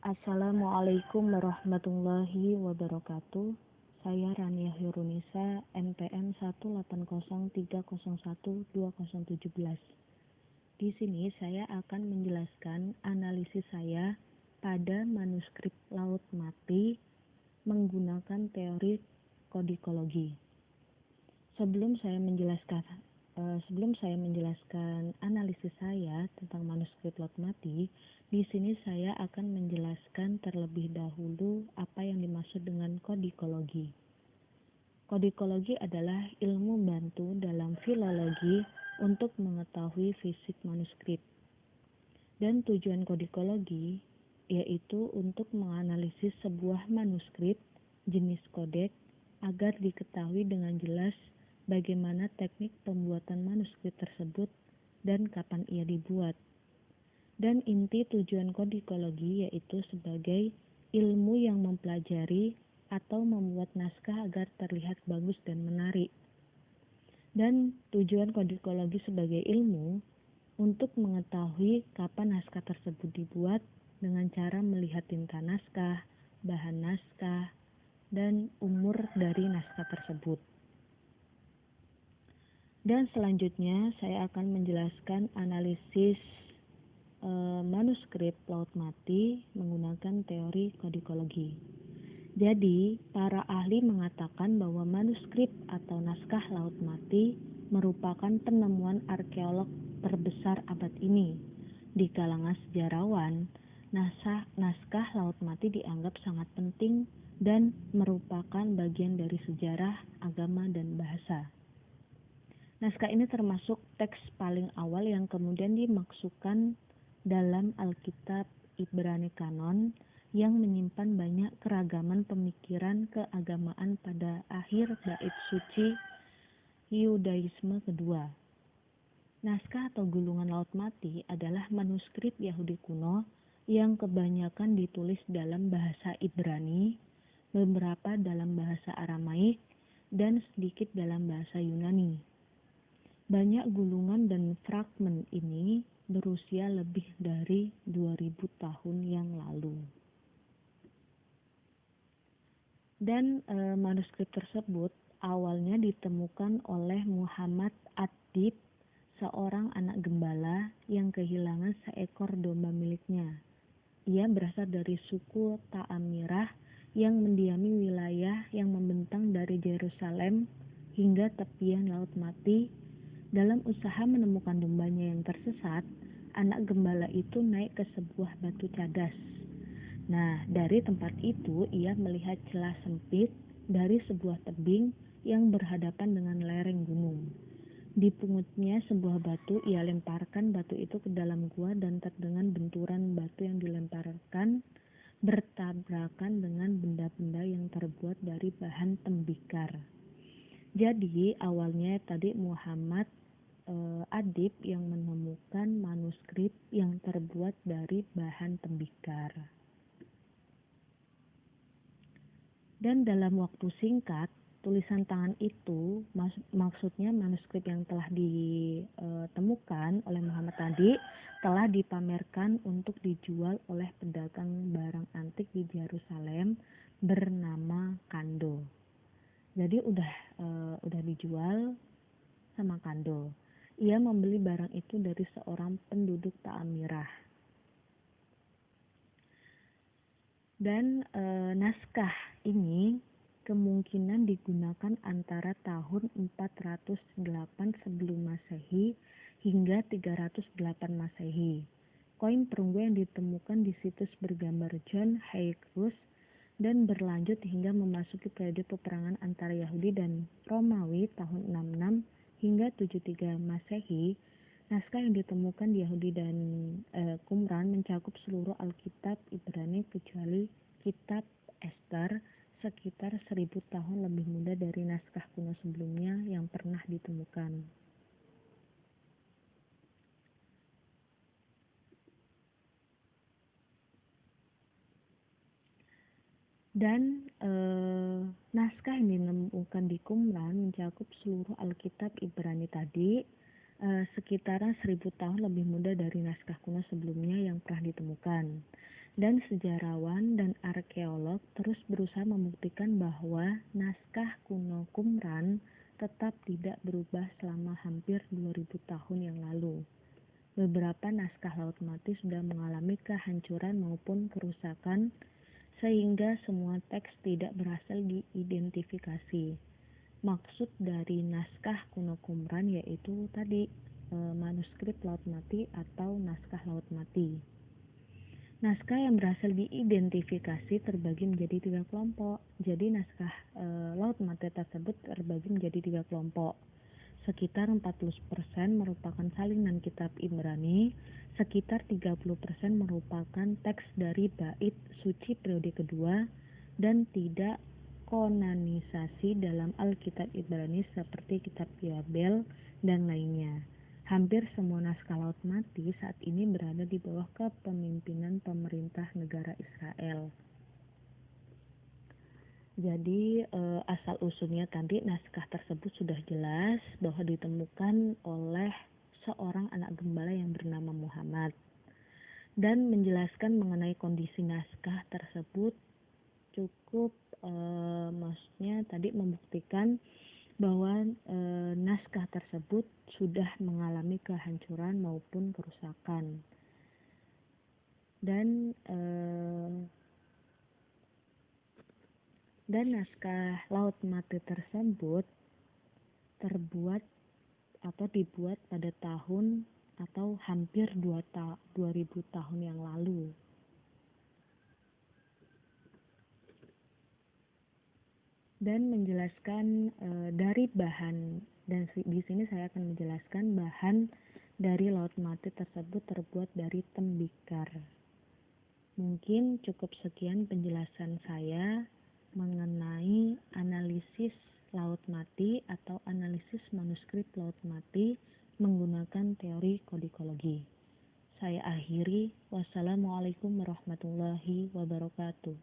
Assalamualaikum warahmatullahi wabarakatuh. Saya Rania Hirunisa, NPM 180301217. Di sini saya akan menjelaskan analisis saya pada manuskrip Laut Mati menggunakan teori kodikologi. Sebelum saya menjelaskan analisis saya tentang manuskrip Laut Mati, di sini saya akan menjelaskan terlebih dahulu apa yang dimaksud dengan kodikologi. Kodikologi adalah ilmu bantu dalam filologi untuk mengetahui fisik manuskrip. Dan tujuan kodikologi yaitu untuk menganalisis sebuah manuskrip jenis kodek agar diketahui dengan jelas bagaimana teknik pembuatan manuskrip tersebut dan kapan ia dibuat. Dan inti tujuan kodikologi yaitu sebagai ilmu yang mempelajari atau membuat naskah agar terlihat bagus dan menarik. Dan tujuan kodikologi sebagai ilmu untuk mengetahui kapan naskah tersebut dibuat dengan cara melihat tinta naskah, bahan naskah, dan umur dari naskah tersebut. Dan selanjutnya saya akan menjelaskan analisis manuskrip Laut Mati menggunakan teori kodikologi. Jadi, para ahli mengatakan bahwa manuskrip atau naskah Laut Mati merupakan penemuan arkeolog terbesar abad ini. Di kalangan sejarawan, naskah Laut Mati dianggap sangat penting dan merupakan bagian dari sejarah, agama, dan bahasa. Naskah ini termasuk teks paling awal yang kemudian dimasukkan dalam Alkitab Ibrani Kanon yang menyimpan banyak keragaman pemikiran keagamaan pada akhir bait suci Yudaisme kedua. Naskah atau gulungan Laut Mati adalah manuskrip Yahudi kuno yang kebanyakan ditulis dalam bahasa Ibrani, beberapa dalam bahasa Aramaik, dan sedikit dalam bahasa Yunani. Banyak gulungan dan fragmen ini berusia lebih dari 2000 tahun yang lalu. Dan manuskrip tersebut awalnya ditemukan oleh Muhammad Ad-Dib, seorang anak gembala yang kehilangan seekor domba miliknya. Ia berasal dari suku Ta'amirah yang mendiami wilayah yang membentang dari Yerusalem hingga tepian Laut Mati. Dalam usaha menemukan dombanya yang tersesat, anak gembala itu naik ke sebuah batu cadas. Nah, dari tempat itu ia melihat celah sempit dari sebuah tebing yang berhadapan dengan lereng gunung. Dipungutnya sebuah batu, ia lemparkan batu itu ke dalam gua dan terdengar benturan batu yang dilemparkan bertabrakan dengan benda-benda yang terbuat dari bahan tembikar. Jadi awalnya tadi Muhammad Adib yang menemukan manuskrip yang terbuat dari bahan tembikar. Dan dalam waktu singkat, tulisan tangan itu, maksudnya manuskrip yang telah ditemukan oleh Muhammad tadi, telah dipamerkan untuk dijual oleh pedagang barang antik di Yerusalem bernama Kando. Jadi udah dijual sama Kando. Ia membeli barang itu dari seorang penduduk Ta'amirah. Dan naskah ini kemungkinan digunakan antara tahun 408 sebelum Masehi hingga 308 Masehi. Koin perunggu yang ditemukan di situs bergambar John Hyrcanus dan berlanjut hingga memasuki periode peperangan antara Yahudi dan Romawi tahun 66 hingga 73 Masehi. Naskah yang ditemukan di Yahudi dan Qumran mencakup seluruh Alkitab Ibrani kecuali Kitab Ester, sekitar 1000 tahun lebih muda dari naskah kuno sebelumnya yang pernah ditemukan. Dan naskah yang ditemukan di Qumran mencakup seluruh Alkitab Ibrani tadi, sekitaran 1000 tahun lebih muda dari naskah kuno sebelumnya yang pernah ditemukan. Dan sejarawan dan arkeolog terus berusaha membuktikan bahwa naskah kuno Qumran tetap tidak berubah selama hampir 2000 tahun yang lalu. Beberapa naskah Laut Mati sudah mengalami kehancuran maupun kerusakan sehingga semua teks tidak berhasil diidentifikasi. Maksud dari naskah kuno Qumran yaitu tadi manuskrip Laut Mati atau naskah Laut Mati. Naskah yang berhasil diidentifikasi terbagi menjadi 3 kelompok. Jadi naskah Laut Mati tersebut terbagi menjadi 3 kelompok. Sekitar 40% merupakan salinan kitab Ibrani, sekitar 30% merupakan teks dari bait suci periode kedua, dan tidak konanisasi dalam Alkitab Ibrani seperti kitab Yabel dan lainnya. Hampir semua naskah Laut Mati saat ini berada di bawah kepemimpinan pemerintah negara Israel. Jadi asal-usulnya tadi naskah tersebut sudah jelas bahwa ditemukan oleh seorang anak gembala yang bernama Muhammad, dan menjelaskan mengenai kondisi naskah tersebut cukup maksudnya tadi membuktikan bahwa naskah tersebut sudah mengalami kehancuran maupun kerusakan. Dan naskah Laut Mati tersebut terbuat atau dibuat pada tahun atau hampir 2000 tahun yang lalu. Dan menjelaskan dari bahan, dan di sini saya akan menjelaskan bahan dari Laut Mati tersebut terbuat dari tembikar. Mungkin cukup sekian penjelasan saya mengenai analisis Laut Mati atau analisis manuskrip Laut Mati menggunakan teori kodikologi. Saya akhiri. Wassalamualaikum warahmatullahi wabarakatuh.